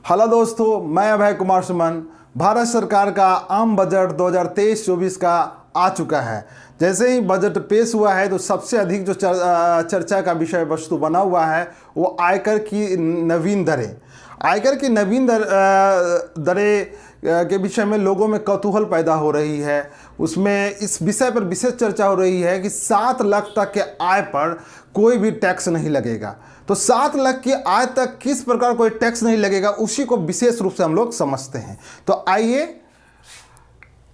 Hello दोस्तों, मैं अभय कुमार सुमन। भारत सरकार का आम बजट 2023-24 का आ चुका है। जैसे ही बजट पेश हुआ है तो सबसे अधिक जो चर्चा का विषय वस्तु बना हुआ है वो आयकर की नवीन दरें। आयकर की नवीन दरें के विषय में लोगों में कौतूहल पैदा हो रही है। उसमें इस विषय पर विशेष चर्चा हो रही है कि 7 लाख तक के आय पर कोई भी टैक्स नहीं लगेगा। तो 7 लाख की आय तक किस प्रकार कोई टैक्स नहीं लगेगा, उसी को विशेष रूप से हम लोग समझते हैं। तो आइए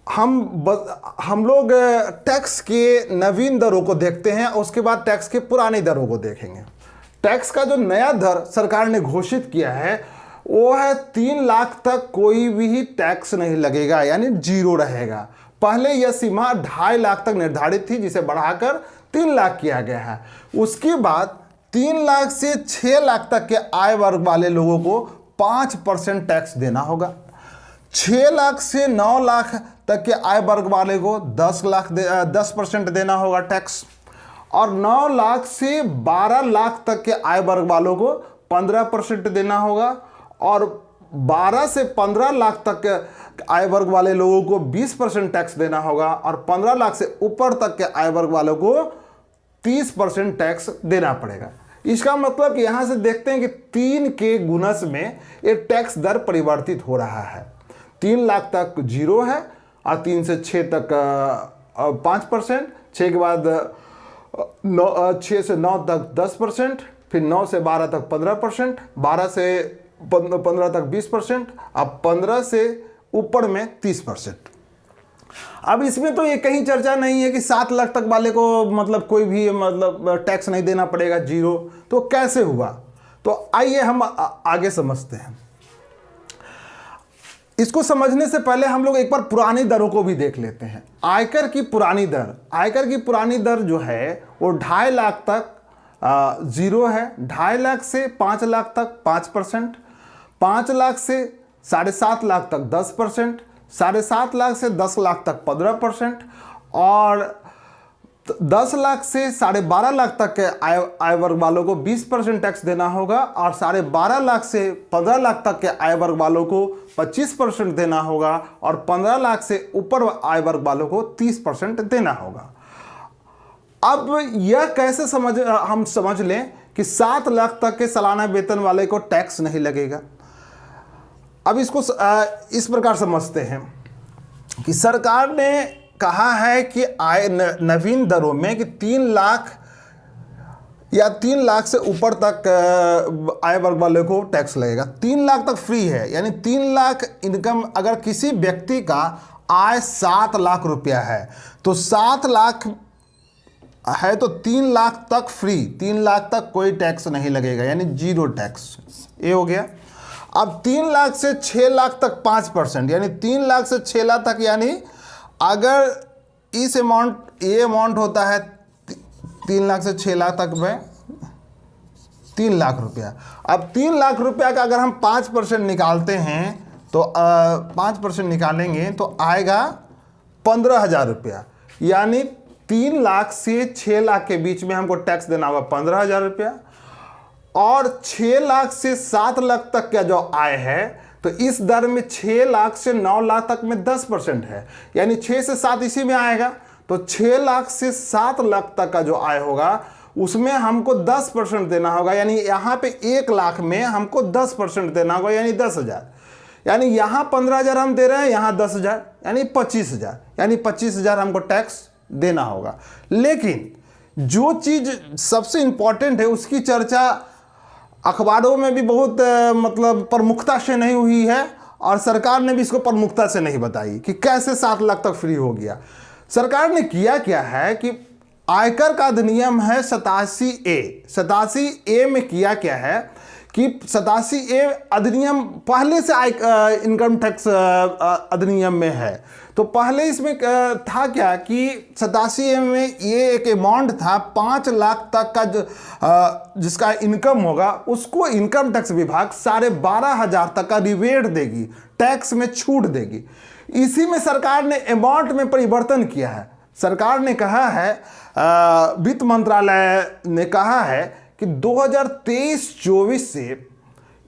हम लोग टैक्स के नवीन दरों को देखते हैं और उसके बाद टैक्स के पुरानी दरों को देखेंगे। टैक्स का जो नया दर सरकार ने घोषित किया है वो है 3 लाख तक कोई भी टैक्स नहीं लगेगा, यानी जीरो रहेगा। पहले यह सीमा 2.5 लाख तक निर्धारित थी, जिसे बढ़ाकर 3 लाख किया गया है। उसके बाद 3 लाख से 6 लाख तक के आय वर्ग वाले लोगों को 5% टैक्स देना होगा। 6 लाख से 9 लाख तक के आय वर्ग वाले को 10% देना होगा टैक्स, और 9 लाख से 12 लाख तक के आय वर्ग वालों को 15% देना होगा, और 12 से 15 लाख तक के आय वर्ग वाले लोगों को 20% टैक्स देना होगा, और 15 लाख से ऊपर तक के आय वर्ग वालों को 30% टैक्स देना पड़ेगा। इसका मतलब कि यहां से देखते हैं कि 3 के गुणज में ये टैक्स दर परिवर्तित हो रहा है। 3 लाख तक जीरो है, और 3 से 6 तक 5%, 6 के बाद 6 से 9 तक 10%, फिर 9 से 12 तक 15%, 12 से 15 तक 20%, अब 15 से ऊपर में 30%। अब इसमें तो ये कहीं चर्चा नहीं है कि 7 लाख तक वाले को मतलब कोई भी मतलब टैक्स नहीं देना पड़ेगा, जीरो। तो कैसे हुआ, तो आइए हम आगे समझते हैं। इसको समझने से पहले हम लोग एक बार पुरानी दरों को भी देख लेते हैं। आयकर की पुरानी दर जो है वो 2.5 लाख तक जीरो है, 2.5 लाख से 5 लाख तक 5%, 5 लाख से 7.5 लाख तक 10%, 7.5 लाख से 10 लाख तक 15%, और 10 लाख से 12.5 लाख तक के आय वर्ग वालों को 20% टैक्स देना होगा, और 12.5 लाख से 15 लाख तक के आय वर्ग वालों को 25% देना होगा, और 15 लाख से ऊपर आय वर्ग वालों को 30% देना होगा। अब यह कैसे हम समझ लें कि 7 लाख तक के सालाना वेतन वाले को टैक्स नहीं लगेगा। अब इसको इस प्रकार समझते हैं कि सरकार ने कहा है कि नवीन दरों में कि 3 लाख या 3 लाख से ऊपर तक आय वर्ग वाले को टैक्स लगेगा। 3 लाख तक फ्री है, यानी 3 लाख इनकम अगर किसी व्यक्ति का आय 7 लाख रुपया है तो 7 लाख है तो 3 लाख तक फ्री, 3 लाख तक कोई टैक्स नहीं लगेगा, यानी जीरो टैक्स। ये हो गया। अब 3 लाख से 6 लाख तक 5%, यानी 3 लाख से 6 लाख तक, यानी अगर इस ये अमाउंट होता है 3 लाख से 6 लाख तक में 3 लाख रुपया। अब 3 लाख रुपया का अगर हम 5% निकालते हैं तो 5% निकालेंगे तो आएगा 15,000 रुपया, यानी 3 लाख से 6 लाख के बीच में हमको टैक्स देना होगा 15,000 रुपया, और 6 लाख से 7 लाख तक का जो आय है तो इस दर में 6 लाख से 9 लाख तक में 10% है, यानी 6 से 7 इसी में आएगा। तो 6 लाख से 7 लाख तक का जो आय होगा उसमें हमको 10% देना होगा, यानी यहाँ पे 1 लाख में हमको 10% देना होगा, यानी 10,000। यानी यहाँ 15,000 हम दे रहे हैं, यहाँ 10,000, यानी 25,000, यानी 25,000 हमको टैक्स देना होगा। लेकिन जो चीज़ सबसे इंपॉर्टेंट है उसकी चर्चा अखबारों में भी बहुत मतलब प्रमुखता से नहीं हुई है, और सरकार ने भी इसको प्रमुखता से नहीं बताई कि कैसे 7 लाख तक फ्री हो गया। सरकार ने किया क्या है कि आयकर का अधिनियम है 87A में किया क्या है कि 87A अधिनियम पहले से इनकम टैक्स अधिनियम में है। तो पहले इसमें था क्या कि 87A में ये एक अमाउंट था 5 लाख तक का जिसका इनकम होगा उसको इनकम टैक्स विभाग 12,500 तक का रिबेट देगी, टैक्स में छूट देगी। इसी में सरकार ने अमाउंट में परिवर्तन किया है। सरकार ने कहा है, वित्त मंत्रालय ने कहा है कि 2023-24 से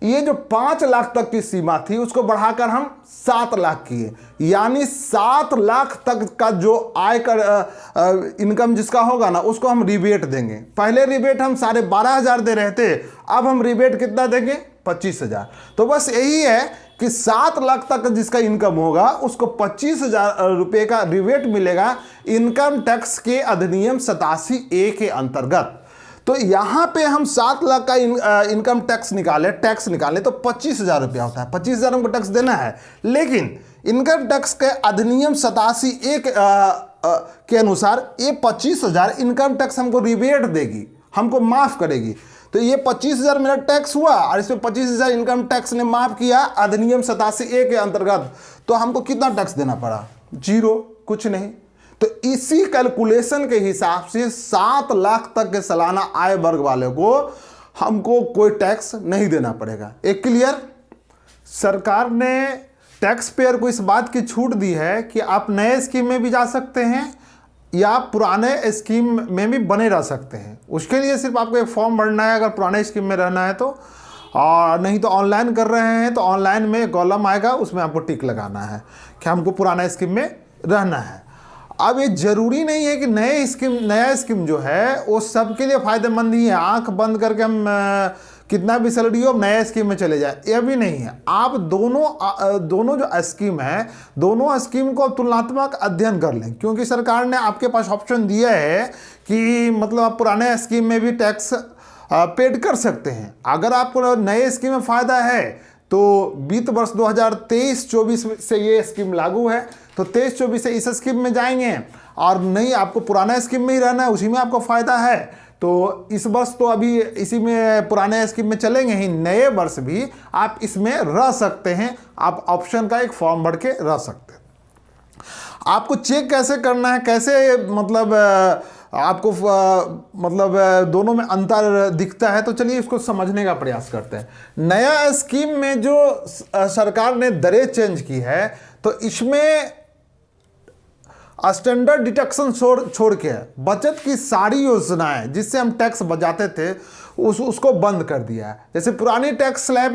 ये जो 5 लाख तक की सीमा थी उसको बढ़ाकर हम 7 लाख किए, यानी 7 लाख तक का जो आयकर इनकम जिसका होगा ना उसको हम रिबेट देंगे। पहले रिबेट हम 12,500 दे रहे थे, अब हम रिबेट कितना देंगे? 25,000। तो बस यही है कि 7 लाख तक जिसका इनकम होगा उसको 25,000 रुपये का रिबेट मिलेगा इनकम टैक्स के अधिनियम 87A के अंतर्गत। तो यहाँ पे हम 7 लाख का इनकम टैक्स निकाले तो 25,000 रुपया होता है, 25,000 हमको टैक्स देना है। लेकिन इनकम टैक्स के अधिनियम 87A के अनुसार ये 25,000 इनकम टैक्स हमको रिबेट देगी, हमको माफ करेगी। तो ये 25,000 मेरा टैक्स हुआ और इसमें 25,000 इनकम टैक्स ने माफ किया अधिनियम 87A के अंतर्गत। तो हमको कितना टैक्स देना पड़ा? 0, कुछ नहीं। तो इसी कैलकुलेशन के हिसाब से 7 लाख तक के सालाना आय वर्ग वाले को हमको कोई टैक्स नहीं देना पड़ेगा। एक क्लियर? सरकार ने टैक्स पेयर को इस बात की छूट दी है कि आप नए स्कीम में भी जा सकते हैं या पुराने स्कीम में भी बने रह सकते हैं। उसके लिए सिर्फ आपको एक फॉर्म भरना है अगर पुराने स्कीम में रहना है तो, और नहीं तो ऑनलाइन कर रहे हैं तो ऑनलाइन में एक कॉलम आएगा उसमें आपको टिक लगाना है कि हमको पुराना स्कीम में रहना है। अब ये जरूरी नहीं है कि नया स्कीम जो है वो सबके लिए फ़ायदेमंद ही है। आंख बंद करके हम कितना भी सैलरी हो नया स्कीम में चले जाए, यह भी नहीं है। आप दोनों जो स्कीम है दोनों स्कीम को तुलनात्मक अध्ययन कर लें, क्योंकि सरकार ने आपके पास ऑप्शन दिया है कि मतलब आप पुराने स्कीम में भी टैक्स पेड कर सकते हैं। अगर आपको नए स्कीम में फ़ायदा है तो वित्त वर्ष 2023-24 से ये स्कीम लागू है, तो 23-24 से इस स्कीम में जाएंगे, और नहीं आपको पुराना स्कीम में ही रहना है, उसी में आपको फ़ायदा है तो इस वर्ष तो अभी इसी में पुराने स्कीम में चलेंगे ही, नए वर्ष भी आप इसमें रह सकते हैं। आप ऑप्शन का एक फॉर्म भर के रह सकते हैं। आपको चेक कैसे करना है, कैसे मतलब आपको मतलब दोनों में अंतर दिखता है, तो चलिए इसको समझने का प्रयास करते हैं। नया स्कीम में जो सरकार ने दरें चेंज की है तो इसमें स्टैंडर्ड डिडक्शन छोड़ के बचत की सारी योजनाएं जिससे हम टैक्स बचाते थे उसको बंद कर दिया है। जैसे पुरानी टैक्स स्लैब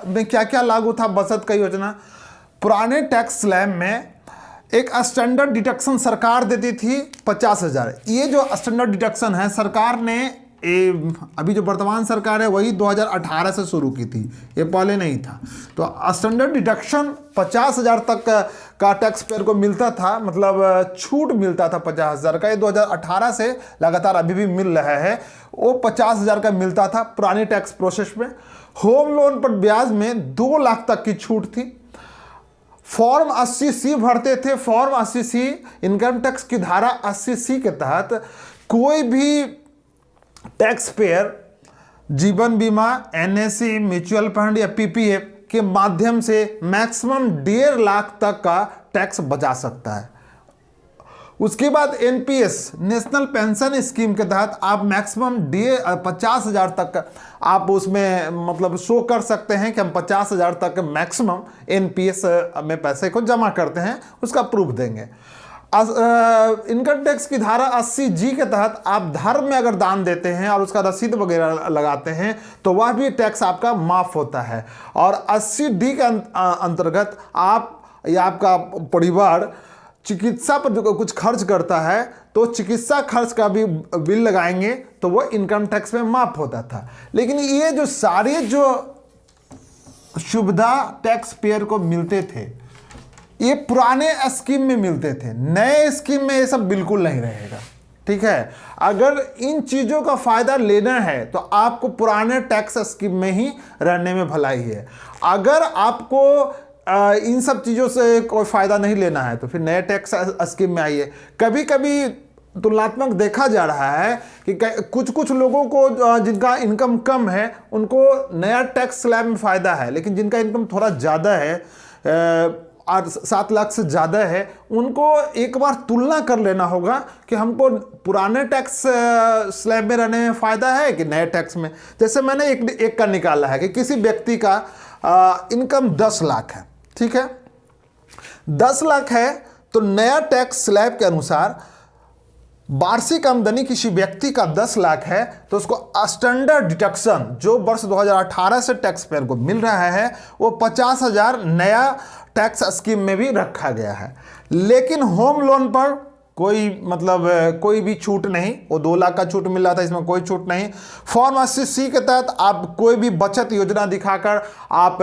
में क्या क्या लागू था बचत का योजना? पुराने टैक्स स्लैब में एक स्टैंडर्ड डिडक्शन सरकार देती थी 50,000। ये जो स्टैंडर्ड डिडक्शन है सरकार ने अभी जो वर्तमान सरकार है वही 2018 से शुरू की थी, ये पहले नहीं था। तो स्टैंडर्ड डिडक्शन 50,000 तक का टैक्स पेयर को मिलता था, मतलब छूट मिलता था 50,000 का। ये 2018 से लगातार अभी भी मिल रहा है। वो 50,000 का मिलता था पुरानी टैक्स प्रोसेस में। होम लोन पर ब्याज में 2 लाख तक की छूट थी। फॉर्म 80C भरते थे। फॉर्म 80C इनकम टैक्स की धारा 80C के तहत कोई भी टैक्स पेयर जीवन बीमा, NSC, म्यूचुअल फंड या PPF के माध्यम से मैक्सिमम 1.5 लाख तक का टैक्स बचा सकता है। उसके बाद NPS नेशनल पेंशन स्कीम के तहत आप मैक्सिमम 50,000 तक आप उसमें मतलब शो कर सकते हैं कि हम 50,000 तक मैक्सिमम NPS में पैसे को जमा करते हैं, उसका प्रूफ देंगे। इनकम टैक्स की धारा 80G के तहत आप धर्म में अगर दान देते हैं और उसका रसीद वगैरह लगाते हैं तो वह भी टैक्स आपका माफ होता है। और 80D के अंतर्गत आप या आपका परिवार चिकित्सा पर जो कुछ खर्च करता है तो चिकित्सा खर्च का भी बिल लगाएंगे तो वो इनकम टैक्स में माफ होता था। लेकिन ये जो सारे जो सुविधा टैक्स पेयर को मिलते थे ये पुराने स्कीम में मिलते थे, नए स्कीम में ये सब बिल्कुल नहीं रहेगा। ठीक है, अगर इन चीज़ों का फ़ायदा लेना है तो आपको पुराने टैक्स स्कीम में ही रहने में भलाई है। अगर आपको इन सब चीज़ों से कोई फ़ायदा नहीं लेना है तो फिर नए टैक्स स्कीम में आइए। कभी कभी तुलनात्मक देखा जा रहा है कि कुछ लोगों को जिनका इनकम कम है उनको नया टैक्स स्लैब में फ़ायदा है, लेकिन जिनका इनकम थोड़ा ज़्यादा है और 7 लाख से ज़्यादा है उनको एक बार तुलना कर लेना होगा कि हमको पुराने टैक्स स्लैब में रहने में फ़ायदा है कि नए टैक्स में। जैसे मैंने एक का निकाला है कि किसी व्यक्ति का इनकम 10 लाख है। ठीक है, 10 लाख है तो नया टैक्स स्लैब के अनुसार वार्षिक आमदनी किसी व्यक्ति का 10 लाख है तो उसको स्टैंडर्ड डिडक्शन जो वर्ष 2018 से टैक्स पेयर को मिल रहा है वो 50,000 नया टैक्स स्कीम में भी रखा गया है। लेकिन होम लोन पर कोई भी छूट नहीं, वो 2 लाख का छूट मिल रहा था, इसमें कोई छूट नहीं। फॉर्म 80C के तहत आप कोई भी बचत योजना दिखाकर आप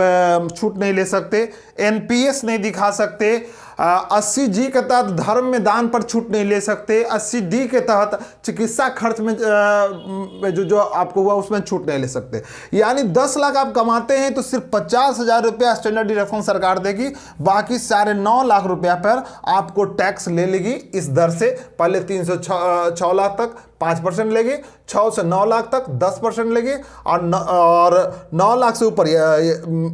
छूट नहीं ले सकते, NPS नहीं दिखा सकते, 80G के तहत धर्म में दान पर छूट नहीं ले सकते, 80D के तहत चिकित्सा खर्च में जो आपको हुआ उसमें छूट नहीं ले सकते। यानी 10 लाख आप कमाते हैं तो सिर्फ 50,000 रुपया स्टैंडर्ड डिडक्शन सरकार देगी, बाकी 9.5 लाख रुपया पर आपको टैक्स ले लेगी इस दर से। पहले 306 लाख तक 5% लेगी, 6 से 9 लाख तक 10% लेगी, और 9 लाख से ऊपर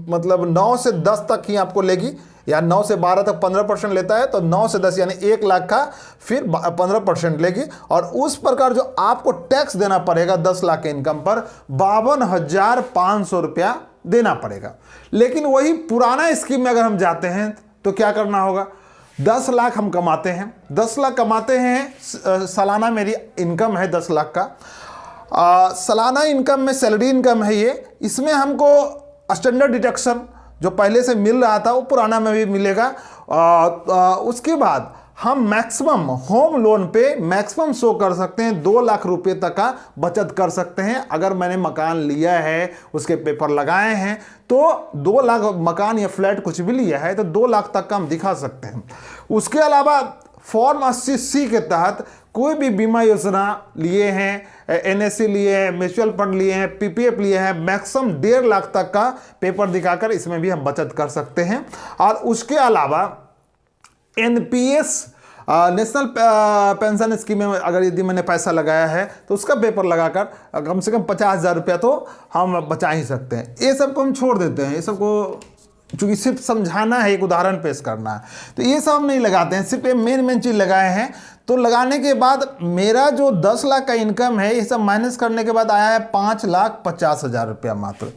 मतलब 9 से 10 तक ही आपको लेगी, या 9 से 12 तक 15% लेता है तो 9 से 10 यानी 1 लाख का फिर 15% लेगी। और उस प्रकार जो आपको टैक्स देना पड़ेगा 10 लाख के इनकम पर 52,500 रुपया देना पड़ेगा। लेकिन वही पुराना स्कीम में अगर हम जाते हैं तो क्या करना होगा? 10 लाख हम कमाते हैं, 10 लाख कमाते हैं, सालाना मेरी इनकम है 10 लाख का, सालाना इनकम में सैलरी इनकम है ये, इसमें हमको स्टैंडर्ड डिडक्शन जो पहले से मिल रहा था वो पुराना में भी मिलेगा। उसके बाद हम मैक्सिमम होम लोन पे मैक्सिमम शो कर सकते हैं 2 लाख रुपए तक का बचत कर सकते हैं। अगर मैंने मकान लिया है, उसके पेपर लगाए हैं, तो 2 लाख, मकान या फ्लैट कुछ भी लिया है तो 2 लाख तक का हम दिखा सकते हैं। उसके अलावा फॉर्म 80C के तहत कोई भी बीमा योजना लिए हैं, NSC लिए हैं, म्यूचुअल फंड लिए हैं, PPF लिए हैं, मैक्सिमम 1.5 लाख तक का पेपर दिखाकर इसमें भी हम बचत कर सकते हैं। और उसके अलावा NPS नेशनल पेंशन स्कीम में अगर यदि मैंने पैसा लगाया है तो उसका पेपर लगाकर कम से कम 50,000 रुपया तो हम बचा ही सकते हैं। ये सब को हम छोड़ देते हैं, ये सबको चूँकि सिर्फ समझाना है, एक उदाहरण पेश करना है, तो ये सब हम नहीं लगाते हैं, सिर्फ ये मेन चीज़ लगाए हैं। तो लगाने के बाद मेरा जो 10 लाख का इनकम है ये सब माइनस करने के बाद आया है 5,50,000 रुपया मात्र।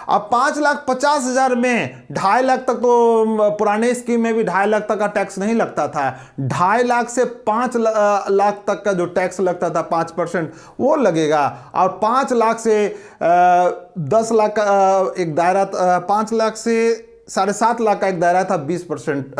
अब 5,50,000 में 2.5 लाख तक, तो पुराने स्कीम में भी 2.5 लाख तक का टैक्स नहीं लगता था, 2.5 लाख से 5 लाख तक का जो टैक्स लगता था 5% वो लगेगा। और 5 लाख से 10 लाख का एक दायरा, 5 लाख से 7.5 लाख का एक दायरा था 20%,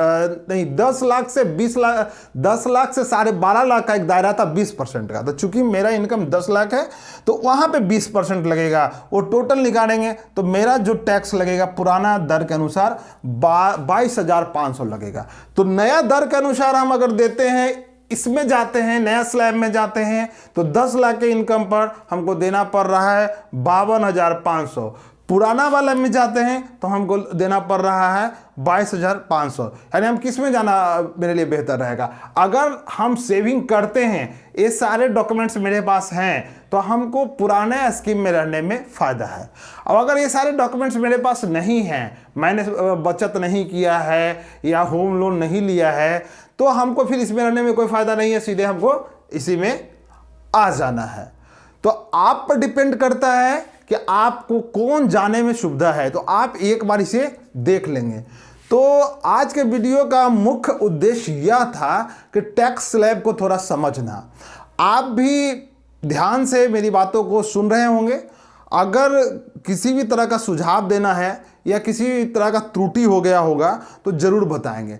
नहीं 10 लाख से 20 लाख, 10 लाख से 12.5 लाख का एक दायरा था 20% का। तो चूंकि मेरा इनकम 10 लाख है तो वहां पे 20% लगेगा, वो टोटल निकालेंगे तो मेरा जो टैक्स लगेगा पुराना दर के अनुसार 22,500 लगेगा। तो नया दर के अनुसार हम अगर देते हैं, इसमें जाते हैं, नया स्लैब में जाते हैं, तो 10 लाख के इनकम पर हमको देना पड़ रहा है 52,500। पुराना वाला में जाते हैं तो हमको देना पड़ रहा है 22,500। यानी हम किस में जाना मेरे लिए बेहतर रहेगा? अगर हम सेविंग करते हैं, ये सारे डॉक्यूमेंट्स मेरे पास हैं, तो हमको पुराने स्कीम में रहने में फ़ायदा है। अब अगर ये सारे डॉक्यूमेंट्स मेरे पास नहीं हैं, मैंने बचत नहीं किया है या होम लोन नहीं लिया है, तो हमको फिर इसमें रहने में कोई फ़ायदा नहीं है, सीधे हमको इसी में आ जाना है। तो आप पर डिपेंड करता है कि आपको कौन जाने में सुविधा है, तो आप एक बार इसे देख लेंगे। तो आज के वीडियो का मुख्य उद्देश्य यह था कि टैक्स स्लैब को थोड़ा समझना। आप भी ध्यान से मेरी बातों को सुन रहे होंगे। अगर किसी भी तरह का सुझाव देना है या किसी तरह का त्रुटि हो गया होगा तो ज़रूर बताएंगे।